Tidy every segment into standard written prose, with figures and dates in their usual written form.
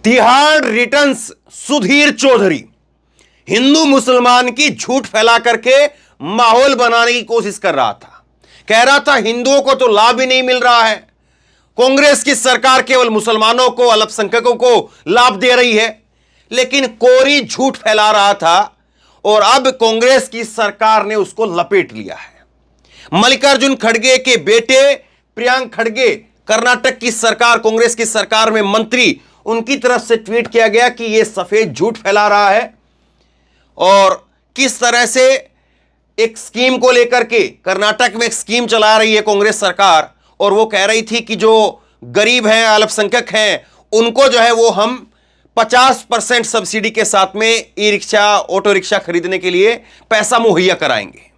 Tihar returns Sudhir Chaudhary Hindu मुसलमान की झूठ फैला करके माहौल बनाने की कोशिश कर रहा था। कह रहा था हिंदुओं को तो लाभ ही नहीं मिल रहा है, कांग्रेस की सरकार केवल मुसलमानों को, अल्पसंख्यकों को लाभ दे रही है। लेकिन कोरी झूठ फैला रहा था और अब कांग्रेस की सरकार ने उसको लपेट लिया है। मल्लिकार्जुन खड़गे के बेटे प्रियांक खड़गे कर्नाटक की सरकार, कांग्रेस की सरकार में मंत्री, उनकी तरफ से ट्वीट किया गया कि यह सफेद झूठ फैला रहा है और किस तरह से एक स्कीम को लेकर के कर्नाटक में एक स्कीम चला रही है कांग्रेस सरकार, और वो कह रही थी कि जो गरीब हैं, अल्पसंख्यक हैं, उनको जो है वो हम 50% सब्सिडी के साथ में ई रिक्शा, ऑटो रिक्शा खरीदने के लिए पैसा मुहैया कराएंगे।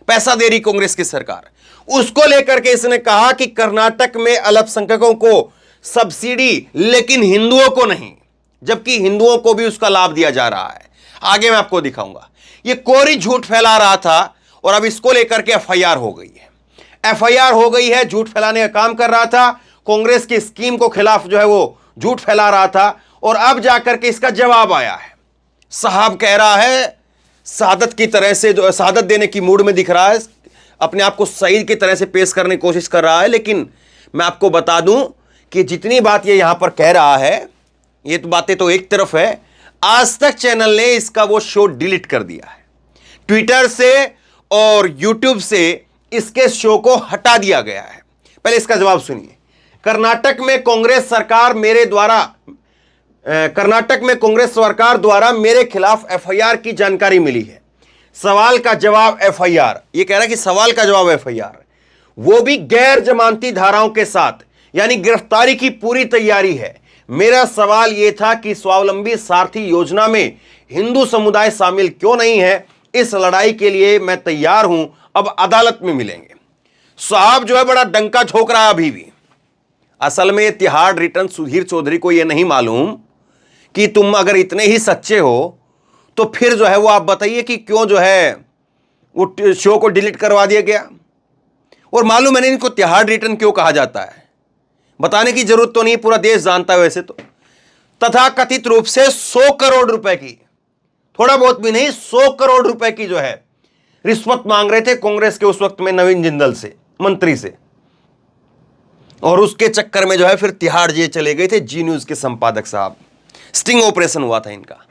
पैसा दे रही कांग्रेस की सरकार। उसको लेकर के इसने कहा कि कर्नाटक में अल्पसंख्यकों को सब्सिडी, लेकिन हिंदुओं को नहीं, जबकि हिंदुओं को भी उसका लाभ दिया जा रहा है। आगे मैं आपको दिखाऊंगा। यह कोरी झूठ फैला रहा था और अब इसको लेकर के एफआईआर हो गई है। एफआईआर हो गई है। झूठ फैलाने का काम कर रहा था, कांग्रेस की स्कीम को खिलाफ जो है वो झूठ फैला रहा था और अब जाकर के इसका जवाब आया है। साहब कह रहा है, शहादत की तरह से, जो शहादत देने की मूड में दिख रहा है, अपने आप को शहीद की तरह से पेश करने की कोशिश कर रहा है। लेकिन मैं आपको बता दूं कि जितनी बात ये यहां पर कह रहा है, ये तो बातें तो एक तरफ है, आज तक चैनल ने इसका वो शो डिलीट कर दिया है। ट्विटर से और यूट्यूब से इसके शो को हटा दिया गया है। पहले इसका जवाब सुनिए। कर्नाटक में कांग्रेस सरकार द्वारा मेरे खिलाफ एफआईआर की जानकारी मिली है। सवाल का जवाब एफआईआर। यह कह रहा है कि सवाल का जवाब एफआईआर, वो भी गैर जमानती धाराओं के साथ, यानी गिरफ्तारी की पूरी तैयारी है। मेरा सवाल यह था कि स्वावलंबी सारथी योजना में हिंदू समुदाय शामिल क्यों नहीं है। इस लड़ाई के लिए मैं तैयार हूं, अब अदालत में मिलेंगे। साहब जो है बड़ा डंका ठोक रहा है अभी भी। असल में तिहाड़ रिटर्न सुधीर चौधरी को यह नहीं मालूम कि तुम अगर इतने ही सच्चे हो तो फिर जो है वो आप बताइए कि क्यों जो है वो शो को डिलीट करवा दिया गया। और मालूम है नहीं इनको तिहाड़ रिटर्न क्यों कहा जाता है, बताने की जरूरत तो नहीं, पूरा देश जानता है वैसे तो। तथाकथित रूप से 100 करोड़ रुपए की, थोड़ा बहुत भी नहीं, 100 करोड़ रुपए की जो है रिश्वत मांग रहे थे कांग्रेस के उस वक्त में नवीन जिंदल से, मंत्री से। और उसके चक्कर में जो है फिर तिहाड़ जेल चले गए थे जी न्यूज के संपादक साहब। स्टिंग ऑपरेशन हुआ था इनका।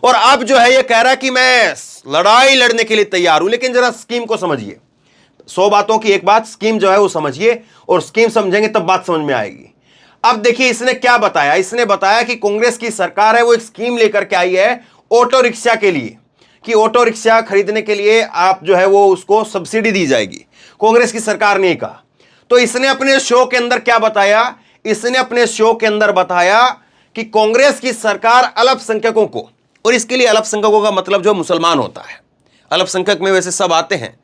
और अब जो है ये कह रहा है कि मैं लड़ाई लड़ने के लिए तैयार हूं। लेकिन जरा स्कीम को समझिए। 100 बातों की एक बात, स्कीम जो है वो समझिए, और स्कीम समझेंगे तब बात समझ में आएगी। अब देखिए इसने क्या बताया। इसने बताया कि कांग्रेस की सरकार है वो एक स्कीम लेकर के आई है ऑटो रिक्शा के लिए, कि ऑटो रिक्शा खरीदने के लिए आप जो है वो उसको सब्सिडी दी जाएगी। कांग्रेस की सरकार ने कहा। तो इसने अपने शो के अंदर क्या बताया, इसने अपने शो के अंदर बताया कि कांग्रेस की सरकार अल्पसंख्यकों को, और इसके लिए अल्पसंख्यकों का मतलब जो मुसलमान होता है, अल्पसंख्यक में वैसे सब आते हैं,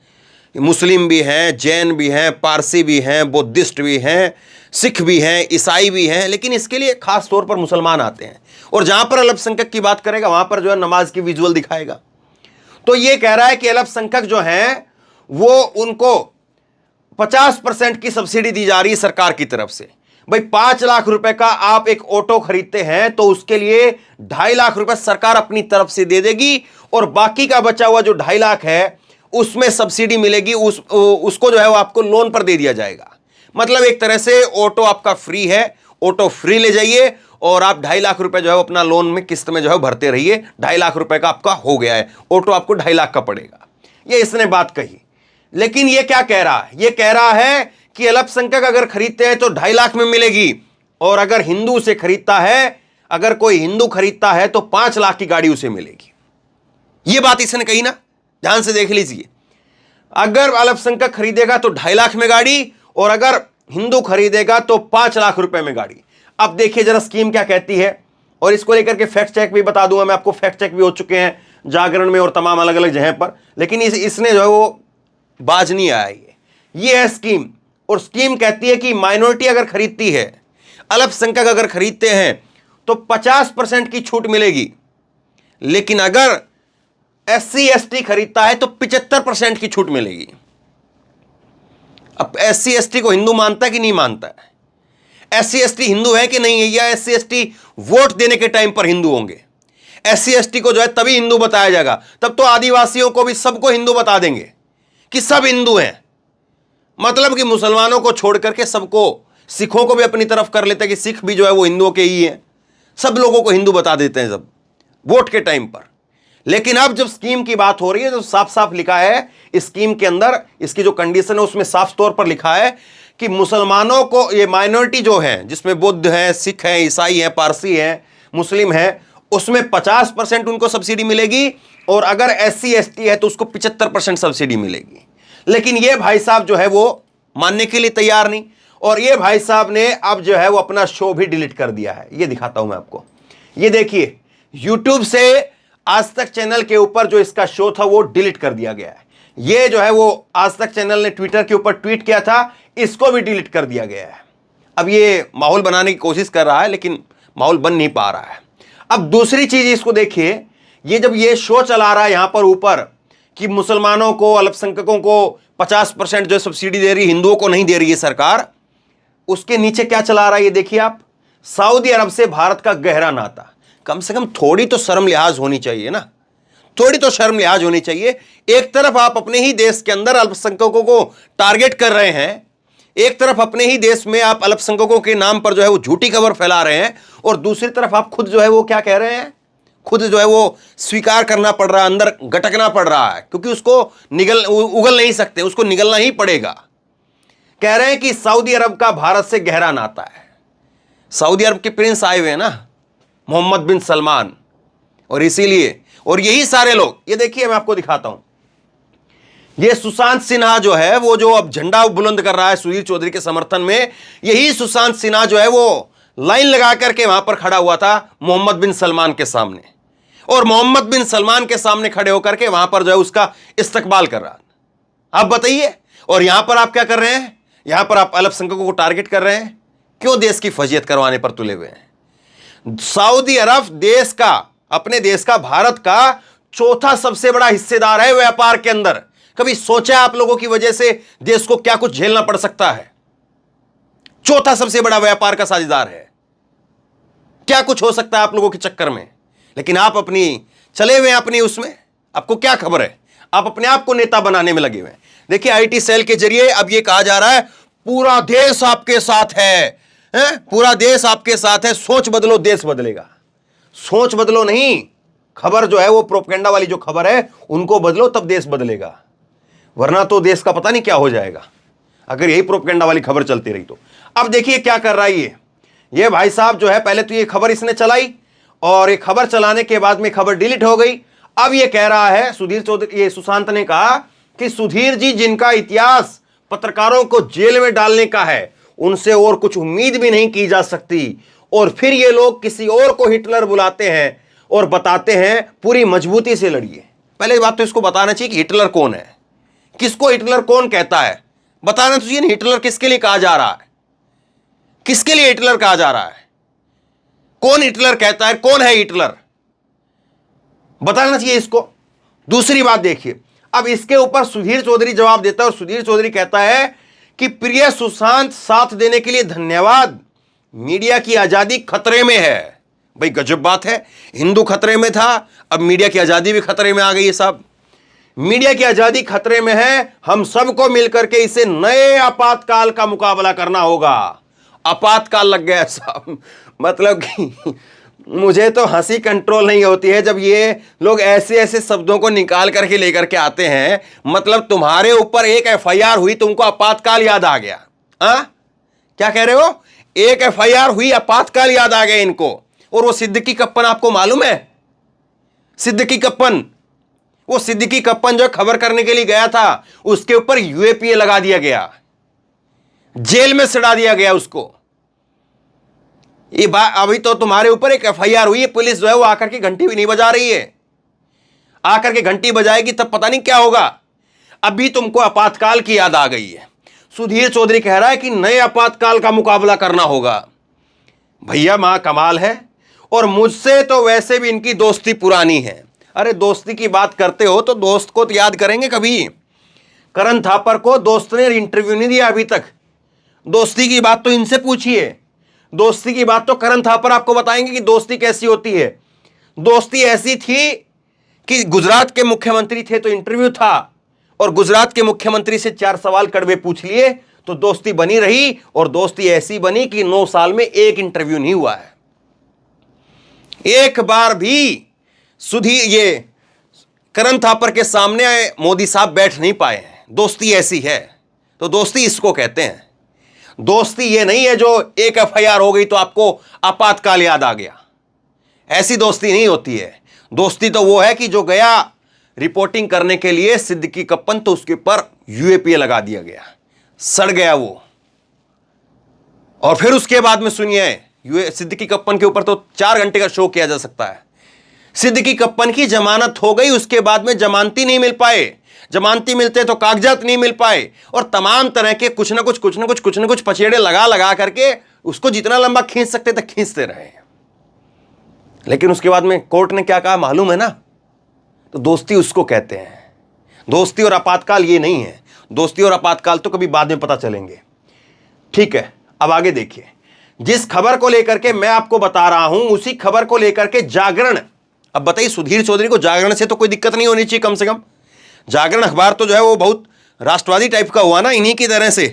मुस्लिम भी हैं, जैन भी हैं, पारसी भी हैं, बुद्धिस्ट भी हैं, सिख भी हैं, ईसाई भी हैं, लेकिन इसके लिए खास तौर पर मुसलमान आते हैं। और जहां पर अल्पसंख्यक की बात करेगा वहां पर जो है नमाज की विजुअल दिखाएगा। तो ये कह रहा है कि अल्पसंख्यक जो हैं वो उनको 50% की सब्सिडी दी जा रही है सरकार की तरफ से। भाई 5 लाख रुपए का आप एक ऑटो खरीदते हैं तो उसके लिए 2.5 लाख रुपए सरकार अपनी तरफ से दे देगी, और बाकी का बचा हुआ जो 2.5 लाख है उसमें सब्सिडी मिलेगी, उसको जो है वो आपको लोन पर दे दिया जाएगा। मतलब एक तरह से ऑटो आपका फ्री है, ऑटो फ्री ले जाइए और आप 2.5 लाख रुपए जो है अपना लोन में किस्त में जो है भरते रहिए। 2.5 लाख रुपए का आपका हो गया है, ऑटो आपको 2.5 लाख का पड़ेगा। ये इसने बात कही। लेकिन ये क्या कह रहा है, ये कह रहा है कि अल्पसंख्यक अगर खरीदते हैं तो 2.5 लाख में मिलेगी, और अगर हिंदू से खरीदता है, अगर कोई हिंदू खरीदता है तो 5 लाख की गाड़ी उसे मिलेगी। ये बात इसने कही ना, ध्यान से देख लीजिए। अगर अल्पसंख्यक खरीदेगा तो 2.5 लाख में गाड़ी, और अगर हिंदू खरीदेगा तो 5 लाख रुपए में गाड़ी। अब देखिए जरा स्कीम क्या कहती है, और इसको लेकर के फैक्ट चेक भी बता दूंगा मैं आपको। फैक्ट चेक भी हो चुके हैं जागरण में और तमाम अलग अलग जगह पर, लेकिन इसने जो है वो बाज नहीं आया। ये है स्कीम। और स्कीम कहती है कि माइनॉरिटी अगर खरीदती है, अल्पसंख्यक अगर खरीदते हैं तो 50% की छूट मिलेगी, लेकिन अगर SC ST खरीदता है तो 75% की छूट मिलेगी। अब SC ST को हिंदू मानता है कि नहीं मानता है? SC ST हिंदू है कि नहीं है, या SC ST वोट देने के टाइम पर हिंदू होंगे? SC ST को जो है तभी हिंदू बताया जाएगा, तब तो आदिवासियों को भी सबको हिंदू बता देंगे कि सब हिंदू हैं। मतलब कि मुसलमानों को छोड़ करके सबको, सिखों को भी अपनी तरफ कर लेते हैं कि सिख भी जो है वो हिंदुओं के ही हैं, सब लोगों को हिंदू बता देते हैं सब वोट के टाइम पर। लेकिन अब जब स्कीम की बात हो रही है तो साफ साफ लिखा है स्कीम के अंदर, इसकी जो कंडीशन है उसमें साफ तौर पर लिखा है कि मुसलमानों को, ये माइनॉरिटी जो है जिसमें बुद्ध हैं, सिख हैं, ईसाई हैं, पारसी हैं, मुस्लिम हैं, उसमें 50% उनको सब्सिडी मिलेगी, और अगर SC ST है तो उसको 75% सब्सिडी मिलेगी। लेकिन ये भाई साहब जो है वो मानने के लिए तैयार नहीं, और ये भाई साहब ने अब जो है वो अपना शो भी डिलीट कर दिया है। ये दिखाता हूं मैं आपको, ये देखिए यूट्यूब से आज तक चैनल के ऊपर जो इसका शो था वो डिलीट कर दिया गया है। ये जो है वो आज तक चैनल ने ट्विटर के ऊपर ट्वीट किया था, इसको भी डिलीट कर दिया गया है। अब ये माहौल बनाने की कोशिश कर रहा है लेकिन माहौल बन नहीं पा रहा है। अब दूसरी चीज इसको देखिए, ये जब ये शो चला रहा है यहां पर ऊपर कि मुसलमानों को, अल्पसंख्यकों को 50% जो सब्सिडी दे रही है, हिंदुओं को नहीं दे रही है सरकार, उसके नीचे क्या चला रहा है ये देखिए आप, सऊदी अरब से भारत का गहरा नाता। कम से कम थोड़ी तो शर्म लिहाज होनी चाहिए ना, थोड़ी तो शर्म लिहाज होनी चाहिए। एक तरफ आप अपने ही देश के अंदर अल्पसंख्यकों को टारगेट कर रहे हैं, एक तरफ अपने ही देश में आप अल्पसंख्यकों के नाम पर जो है वो झूठी खबर फैला रहे हैं, और दूसरी तरफ आप खुद जो है वो क्या कह रहे हैं, खुद जो है वो स्वीकार करना पड़ रहा है, अंदर गटकना पड़ रहा है, क्योंकि उसको उगल नहीं सकते, उसको निगलना ही पड़ेगा। कह रहे हैं कि सऊदी अरब का भारत से गहरा नाता है। सऊदी अरब के प्रिंस आए हुए हैं ना, मोहम्मद बिन सलमान, और इसीलिए, और यही सारे लोग, ये देखिए मैं आपको दिखाता हूं, ये सुशांत सिन्हा जो है वो जो अब झंडा बुलंद कर रहा है सुधीर चौधरी के समर्थन में, यही सुशांत सिन्हा जो है वो लाइन लगा करके वहां पर खड़ा हुआ था मोहम्मद बिन सलमान के सामने, और मोहम्मद बिन सलमान के सामने खड़े होकर के वहां पर जो है उसका इस्तकबाल कर रहा था। आप बताइए, और यहां पर आप क्या कर रहे हैं, यहां पर आप अल्पसंख्यकों को टारगेट कर रहे हैं, क्यों देश की फजीयत करवाने पर तुले हुए हैं। सऊदी अरब देश का, अपने देश का, भारत का चौथा सबसे बड़ा हिस्सेदार है व्यापार के अंदर। कभी सोचा आप लोगों की वजह से देश को क्या कुछ झेलना पड़ सकता है? चौथा सबसे बड़ा व्यापार का साझेदार है, क्या कुछ हो सकता है आप लोगों के चक्कर में। लेकिन आप अपनी चले हुए हैं अपनी उसमें, आपको क्या खबर है, आप अपने आप को नेता बनाने में लगे हुए हैं। देखिए IT सेल के जरिए अब यह कहा जा रहा है पूरा देश आपके साथ है, पूरा देश आपके साथ है, सोच बदलो देश बदलेगा। सोच बदलो नहीं, खबर जो है वो प्रोपेगेंडा वाली जो खबर है उनको बदलो तब देश बदलेगा, वरना तो देश का पता नहीं क्या हो जाएगा अगर यही प्रोपेगेंडा वाली खबर चलती रही तो। अब देखिए क्या कर रहा है ये भाई साहब जो है, पहले तो ये खबर इसने चलाई, और ये खबर चलाने के बाद में खबर डिलीट हो गई। अब ये कह रहा है सुधीर चौधरी, ये सुशांत ने कहा कि सुधीर जी जिनका इतिहास पत्रकारों को जेल में डालने का है, उनसे और कुछ उम्मीद भी नहीं की जा सकती। और फिर ये लोग किसी और को हिटलर बुलाते हैं और बताते हैं पूरी मजबूती से लड़िए। पहले बात तो इसको बताना चाहिए कि हिटलर कौन है, किसको हिटलर कौन कहता है, बताना चाहिए। हिटलर किसके लिए कहा जा रहा है, किसके लिए हिटलर कहा जा रहा है, कौन हिटलर कहता है, कौन है हिटलर, बताना चाहिए इसको। दूसरी बात देखिए, अब इसके ऊपर सुधीर चौधरी जवाब देता है, और सुधीर चौधरी कहता है कि प्रिय सुशांत, साथ देने के लिए धन्यवाद, मीडिया की आजादी खतरे में है। भाई गजब बात है, हिंदू खतरे में था, अब मीडिया की आजादी भी खतरे में आ गई है साहब। मीडिया की आजादी खतरे में है, हम सबको मिलकर के इसे नए आपातकाल का मुकाबला करना होगा। आपातकाल लग गया साहब, मतलब कि मुझे तो हंसी कंट्रोल नहीं होती है जब ये लोग ऐसे ऐसे शब्दों को निकाल करके लेकर के आते हैं। मतलब तुम्हारे ऊपर एक FIR हुई, तुमको आपातकाल याद आ गया। क्या कह रहे हो, एक FIR हुई, आपातकाल याद आ गया इनको। और वो सिद्दीकी कप्पन आपको मालूम है, सिद्दीकी कप्पन, वो सिद्दीकी कप्पन जो खबर करने के लिए गया था, उसके ऊपर UAPA लगा दिया गया, जेल में सड़ा दिया गया उसको। ये बात अभी तो तुम्हारे ऊपर एक FIR हुई है, पुलिस जो है वो आकर के घंटी भी नहीं बजा रही है, आकर के घंटी बजाएगी तब पता नहीं क्या होगा। अभी तुमको आपातकाल की याद आ गई है। सुधीर चौधरी कह रहा है कि नए आपातकाल का मुकाबला करना होगा। भैया मां कमाल है, और मुझसे तो वैसे भी इनकी दोस्ती पुरानी है। अरे दोस्ती की बात करते हो तो दोस्त को तो याद करेंगे कभी। करण थापर को दोस्त ने इंटरव्यू नहीं दिया अभी तक, दोस्ती की बात तो इनसे पूछिए। दोस्ती की बात तो करण थापर आपको बताएंगे कि दोस्ती कैसी होती है। दोस्ती ऐसी थी कि गुजरात के मुख्यमंत्री थे तो इंटरव्यू था, और गुजरात के मुख्यमंत्री से 4 सवाल कड़वे पूछ लिए तो दोस्ती बनी रही, और दोस्ती ऐसी बनी कि 9 साल में एक इंटरव्यू नहीं हुआ है। एक बार भी ये करण थापर के सामने मोदी साहब बैठ नहीं पाए हैं। दोस्ती ऐसी है। तो दोस्ती इसको कहते हैं। दोस्ती ये नहीं है जो एक एफआईआर हो गई तो आपको आपातकाल याद आ गया, ऐसी दोस्ती नहीं होती है। दोस्ती तो वो है कि जो गया रिपोर्टिंग करने के लिए सिद्दीकी कप्पन, तो उसके ऊपर यूएपीए लगा दिया गया, सड़ गया वो। और फिर उसके बाद में सुनिए, सिद्दीकी कप्पन के ऊपर तो 4 घंटे का शो किया जा सकता है। सिद्दीकी कप्पन की जमानत हो गई, उसके बाद में जमानती नहीं मिल पाए, जमानती मिलते तो कागजात नहीं मिल पाए, और तमाम तरह के कुछ ना कुछ पचेड़े लगा करके उसको जितना लंबा खींच सकते थे खींचते रहे। लेकिन उसके बाद में कोर्ट ने क्या कहा मालूम है ना? तो दोस्ती उसको कहते हैं। दोस्ती और आपातकाल ये नहीं है। दोस्ती और आपातकाल तो कभी बाद में पता चलेंगे। ठीक है, अब आगे देखिए। जिस खबर को लेकर के मैं आपको बता रहा हूं, उसी खबर को लेकर के जागरण, अब बताइए सुधीर चौधरी को जागरण से तो कोई दिक्कत नहीं होनी चाहिए, कम से कम जागरण अखबार तो जो है वो बहुत राष्ट्रवादी टाइप का हुआ ना, इन्हीं की तरह से।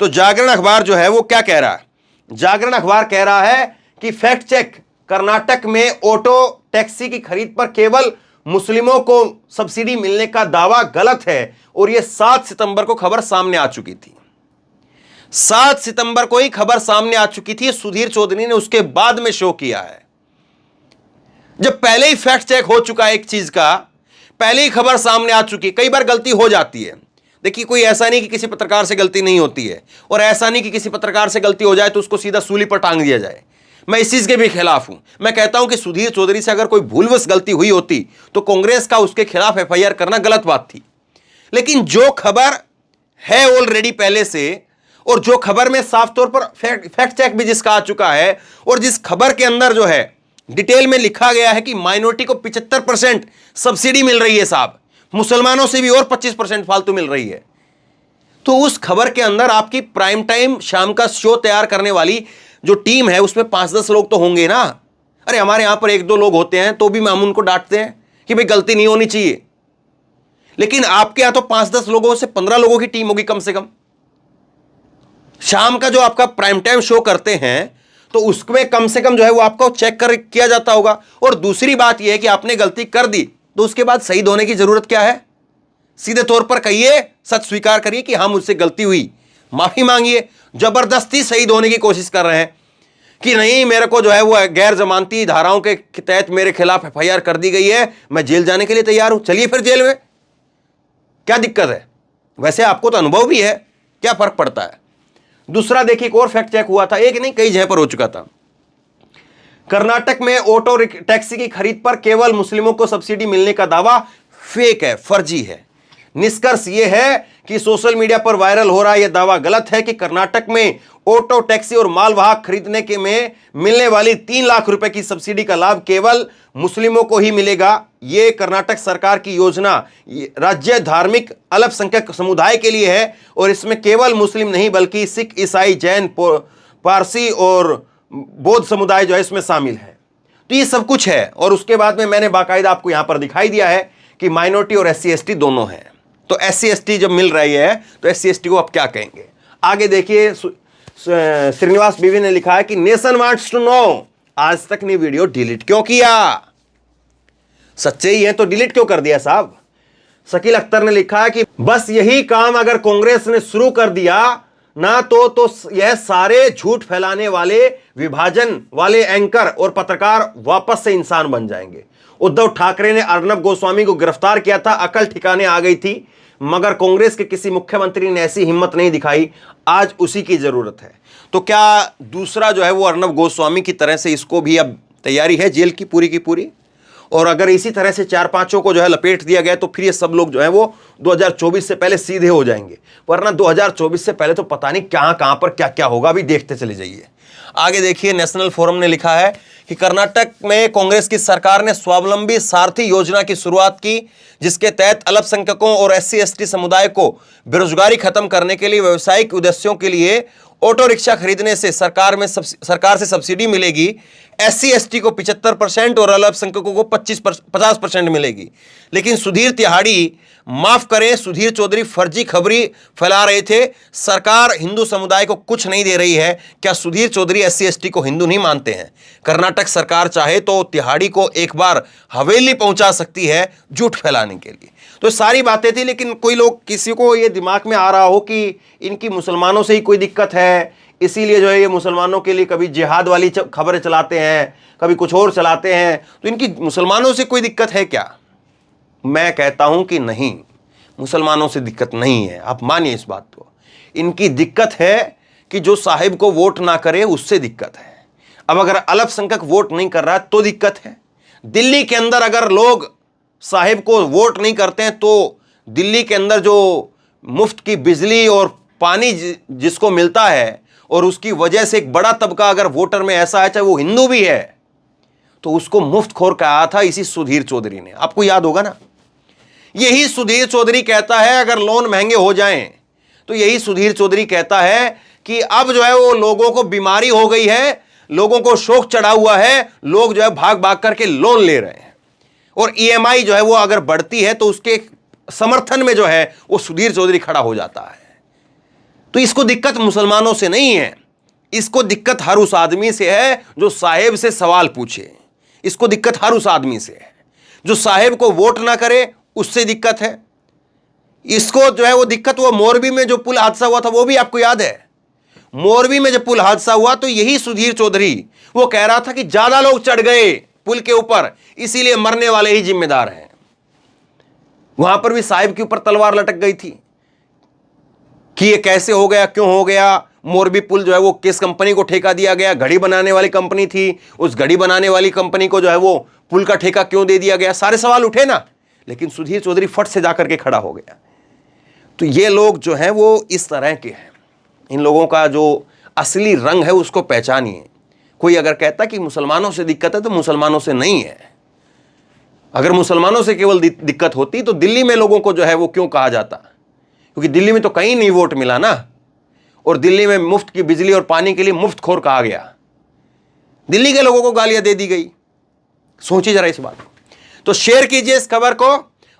तो जागरण अखबार जो है वो क्या कह रहा है? जागरण अखबार कह रहा है कि फैक्ट चेक, कर्नाटक में ऑटो टैक्सी की खरीद पर केवल मुस्लिमों को सब्सिडी मिलने का दावा गलत है। और यह 7 सितंबर को खबर सामने आ चुकी थी। 7 सितंबर को ही खबर सामने आ चुकी थी। सुधीर चौधरी ने उसके बाद में शो किया है, जब पहले ही फैक्ट चेक हो चुका है एक चीज का, पहले ही खबर सामने आ चुकी है। कई बार गलती हो जाती है। देखिए, कोई ऐसा नहीं कि किसी पत्रकार से गलती नहीं होती है, और ऐसा नहीं कि किसी पत्रकार से गलती हो जाए तो उसको सीधा सूली पर टांग दिया जाए। मैं इस चीज के भी खिलाफ हूं। मैं कहता हूं कि सुधीर चौधरी से अगर कोई भूलवश गलती हुई होती तो कांग्रेस का उसके खिलाफ एफआईआर करना गलत बात थी। लेकिन जो खबर है ऑलरेडी पहले से, और जो खबर में साफ तौर पर फैक्ट चेक भी जिसका आ चुका है, और जिस खबर के अंदर जो है डिटेल में लिखा गया है कि माइनॉरिटी को 75% सब्सिडी मिल रही है साहब, मुसलमानों से भी और 25% फालतू मिल रही है। तो उस खबर के अंदर आपकी प्राइम टाइम शाम का शो तैयार करने वाली जो टीम है उसमें 5-10 लोग तो होंगे ना। अरे हमारे यहां पर 1-2 लोग होते हैं तो भी हम उनको डांटते हैं कि भाई गलती नहीं होनी चाहिए। लेकिन आपके यहां तो 5-10 लोगों से 15 लोगों की टीम होगी कम से कम। शाम का जो आपका प्राइम टाइम शो करते हैं तो उसमें कम से कम जो है वो आपको चेक किया जाता होगा। और दूसरी बात यह है कि आपने गलती कर दी तो उसके बाद शहीद होने की जरूरत क्या है? सीधे तौर पर कहिए, सच स्वीकार करिए कि हाँ मुझसे गलती हुई, माफी मांगिए। जबरदस्ती शहीद होने की कोशिश कर रहे हैं कि नहीं, मेरे को जो है वो गैर जमानती धाराओं के तहत मेरे खिलाफ एफआईआर कर दी गई है, मैं जेल जाने के लिए तैयार हूं। चलिए फिर जेल में, क्या दिक्कत है? वैसे आपको तो अनुभव भी है, क्या फर्क पड़ता है? दूसरा देखिए, एक और फैक्ट चेक हुआ था, एक नहीं कई जगह पर हो चुका था। कर्नाटक में ऑटो टैक्सी की खरीद पर केवल मुस्लिमों को सब्सिडी मिलने का दावा फेक है, फर्जी है। निष्कर्ष यह है कि सोशल मीडिया पर वायरल हो रहा यह दावा गलत है कि कर्नाटक में ऑटो टैक्सी और मालवाहक खरीदने के में मिलने वाली 3 लाख रुपए की सब्सिडी का लाभ केवल मुस्लिमों को ही मिलेगा। यह कर्नाटक सरकार की योजना राज्य धार्मिक अल्पसंख्यक समुदाय के लिए है, और इसमें केवल मुस्लिम नहीं बल्कि सिख, ईसाई, जैन, पारसी और बौद्ध समुदाय जो है इसमें शामिल है। तो ये सब कुछ है। और उसके बाद में मैंने बाकायदा आपको यहां पर दिखाई दिया है कि माइनॉरिटी और SC ST दोनों हैं। तो SC ST जब मिल रही है तो SC ST को आप क्या कहेंगे? आगे देखिए, श्रीनिवास बीवी ने लिखा है कि नेशन वांट्स टू नो, आज तक ने वीडियो डिलीट क्यों किया? सच्चे ही है तो डिलीट क्यों कर दिया साहब? शकील अख्तर ने लिखा है कि बस यही काम अगर कांग्रेस ने शुरू कर दिया ना तो यह सारे झूठ फैलाने वाले, विभाजन वाले एंकर और पत्रकार वापस से इंसान बन जाएंगे। उद्धव ठाकरे ने अर्नब गोस्वामी को गिरफ्तार किया था, अकल ठिकाने आ गई थी, मगर कांग्रेस के किसी मुख्यमंत्री ने ऐसी हिम्मत नहीं दिखाई। आज उसी की जरूरत है। तो क्या दूसरा जो है वो अर्नब गोस्वामी की तरह से इसको भी अब तैयारी है जेल की पूरी? और अगर इसी तरह से 4-5 को जो है लपेट दिया गया तो फिर ये सब लोग जो है वो 2024 से पहले सीधे हो जाएंगे, वरना 2024 से पहले तो पता नहीं कहां पर क्या होगा। अभी देखते चले जाइए। आगे देखिए, नेशनल फोरम ने लिखा है कि कर्नाटक में कांग्रेस की सरकार ने स्वावलंबी सारथी योजना की शुरुआत की, जिसके तहत अल्पसंख्यकों और SC ST समुदाय को बेरोजगारी खत्म करने के लिए व्यावसायिक उद्देश्यों के लिए ऑटो रिक्शा खरीदने से सरकार से सब्सिडी मिलेगी, SC/ST को 75% और अल्पसंख्यकों को 50% मिलेगी। लेकिन सुधीर तिहाड़ी, माफ करें, सुधीर चौधरी फर्जी खबरी फैला रहे थे, सरकार हिंदू समुदाय को कुछ नहीं दे रही है। क्या सुधीर चौधरी SC/ST को हिंदू नहीं मानते हैं? कर्नाटक सरकार चाहे तो तिहाड़ी को एक बार हवेली पहुंचा सकती है झूठ फैलाने के लिए। तो सारी बातें थी, लेकिन कोई लोग, किसी को ये दिमाग में आ रहा हो कि इनकी मुसलमानों से ही कोई दिक्कत है, इसीलिए जो है ये मुसलमानों के लिए कभी जिहाद वाली खबरें चलाते हैं, कभी कुछ और चलाते हैं, तो इनकी मुसलमानों से कोई दिक्कत है क्या? मैं कहता हूं कि नहीं, मुसलमानों से दिक्कत नहीं है। आप मानिए इस बात को। इनकी दिक्कत है कि जो साहिब को वोट ना करे उससे दिक्कत है। अब अगर अल्पसंख्यक वोट नहीं कर रहा है तो दिक्कत है। दिल्ली के अंदर अगर लोग साहिब को वोट नहीं करते हैं तो दिल्ली के अंदर जो मुफ्त की बिजली और पानी जिसको मिलता है और उसकी वजह से एक बड़ा तबका अगर वोटर में ऐसा है, चाहे वो हिंदू भी है, तो उसको मुफ्तखोर कहा था इसी सुधीर चौधरी ने। आपको याद होगा ना, यही सुधीर चौधरी कहता है अगर लोन महंगे हो जाएं, तो यही सुधीर चौधरी कहता है कि अब जो है वो लोगों को बीमारी हो गई है, लोगों को शोक चढ़ा हुआ है, लोग जो है भाग भाग करके लोन ले रहे हैं और EMI जो है वो अगर बढ़ती है तो उसके समर्थन में जो है वो सुधीर चौधरी खड़ा हो जाता है। तो इसको दिक्कत मुसलमानों से नहीं है, इसको दिक्कत हर उस आदमी से है जो साहेब से सवाल पूछे। इसको दिक्कत हर उस आदमी से है जो साहेब को वोट ना करे, उससे दिक्कत है। इसको जो है वो दिक्कत, वो मोरबी में जो पुल हादसा हुआ था वो भी आपको याद है। मोरबी में जब पुल हादसा हुआ तो यही सुधीर चौधरी वो कह रहा था कि ज्यादा लोग चढ़ गए पुल के ऊपर, इसीलिए मरने वाले ही जिम्मेदार हैं। वहां पर भी साहिब के ऊपर तलवार लटक गई थी कि ये कैसे हो गया, क्यों हो गया। मोरबी पुल जो है वो किस कंपनी को ठेका दिया गया? घड़ी बनाने वाली कंपनी थी, उस घड़ी बनाने वाली कंपनी को जो है वो पुल का ठेका क्यों दे दिया गया? सारे सवाल उठे ना, लेकिन सुधीर चौधरी फट से जाकर के खड़ा हो गया। तो ये लोग जो हैं वो इस तरह के हैं। इन लोगों का जो असली रंग है उसको पहचानिए। कोई अगर कहता कि मुसलमानों से दिक्कत है तो मुसलमानों से नहीं है। अगर मुसलमानों से केवल दिक्कत होती तो दिल्ली में लोगों को जो है वो क्यों कहा जाता? क्योंकि दिल्ली में तो कहीं नहीं वोट मिला ना, और दिल्ली में मुफ्त की बिजली और पानी के लिए मुफ्तखोर कहा गया। दिल्ली के लोगों को गालियां दे दी गई। सोचिए जरा इस बात को। तो शेयर कीजिए इस खबर को,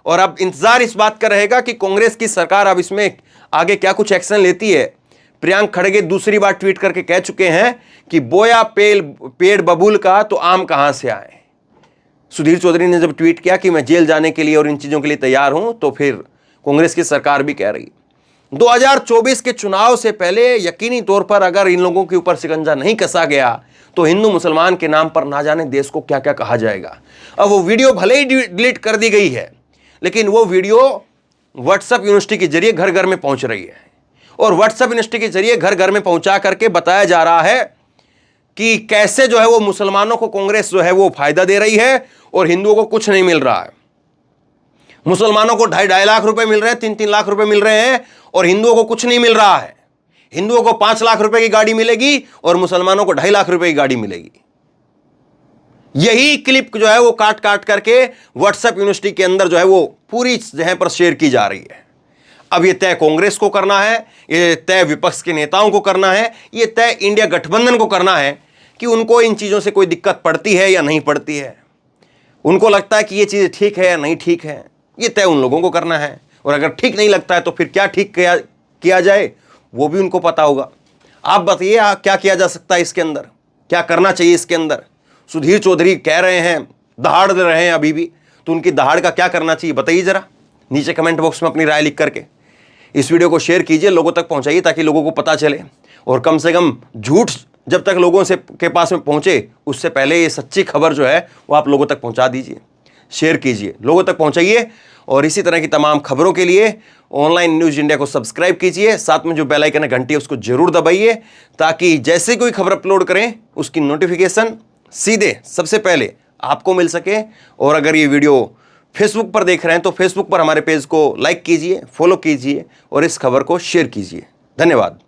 और अब इंतजार इस बात का रहेगा कि कांग्रेस की सरकार अब इसमें आगे क्या कुछ एक्शन लेती है। प्रियंक खड़गे दूसरी बार ट्वीट करके कह चुके हैं कि बोया पेड़ बबूल का तो आम कहां से आए। सुधीर चौधरी ने जब ट्वीट किया कि मैं जेल जाने के लिए और इन चीजों के लिए तैयार हूं, तो फिर कांग्रेस की सरकार भी कह रही 2024 के चुनाव से पहले यकीनी तौर पर अगर इन लोगों के ऊपर शिकंजा नहीं कसा गया तो हिंदू मुसलमान के नाम पर ना जाने देश को क्या क्या कहा जाएगा। अब वो वीडियो भले ही डिलीट कर दी गई है, लेकिन वो वीडियो व्हाट्सएप यूनिवर्सिटी के जरिए घर घर में पहुंच रही है, और व्हाट्सएप यूनिवर्सिटी के जरिए घर घर में पहुंचा करके बताया जा रहा है कि कैसे जो है वो मुसलमानों को कांग्रेस जो है वो फायदा दे रही है और हिंदुओं को कुछ नहीं मिल रहा है। मुसलमानों को 2.5 लाख रुपए मिल रहे हैं, 3-3 लाख रुपए मिल रहे हैं, और हिंदुओं को कुछ नहीं मिल रहा है। हिंदुओं को 5 लाख रुपए की गाड़ी मिलेगी और मुसलमानों को 2.5 लाख रुपए की गाड़ी मिलेगी। यही क्लिप जो है वो काट काट करके व्हाट्सएप यूनिवर्सिटी के अंदर जो है वो पूरी जगह पर शेयर की जा रही है। अब ये तय कांग्रेस को करना है, ये तय विपक्ष के नेताओं को करना है, ये तय इंडिया गठबंधन को करना है कि उनको इन चीजों से कोई दिक्कत पड़ती है या नहीं पड़ती है। उनको लगता है कि ये चीज ठीक है या नहीं ठीक है, ये तय उन लोगों को करना है। और अगर ठीक नहीं लगता है तो फिर क्या ठीक किया जाए वो भी उनको पता होगा। आप बताइए क्या किया जा सकता है इसके अंदर, क्या करना चाहिए इसके अंदर। सुधीर चौधरी कह रहे हैं, दहाड़ दे रहे हैं अभी भी, तो उनकी दहाड़ का क्या करना चाहिए बताइए जरा नीचे कमेंट बॉक्स में अपनी राय लिख करके। इस वीडियो को शेयर कीजिए, लोगों तक पहुंचाइए ताकि लोगों को पता चले, और कम से कम झूठ जब तक लोगों से के पास में पहुंचे उससे पहले ये सच्ची खबर जो है वो आप लोगों तक पहुंचा दीजिए। शेयर कीजिए, लोगों तक पहुंचाइए, और इसी तरह की तमाम खबरों के लिए ऑनलाइन न्यूज़ इंडिया को सब्सक्राइब कीजिए। साथ में जो बेल आइकन है घंटी उसको जरूर दबाइए ताकि जैसे कोई खबर अपलोड करें उसकी नोटिफिकेशन सीधे सबसे पहले आपको मिल सके। और अगर ये वीडियो फेसबुक पर देख रहे हैं तो फेसबुक पर हमारे पेज को लाइक कीजिए, फॉलो कीजिए और इस खबर को शेयर कीजिए। धन्यवाद।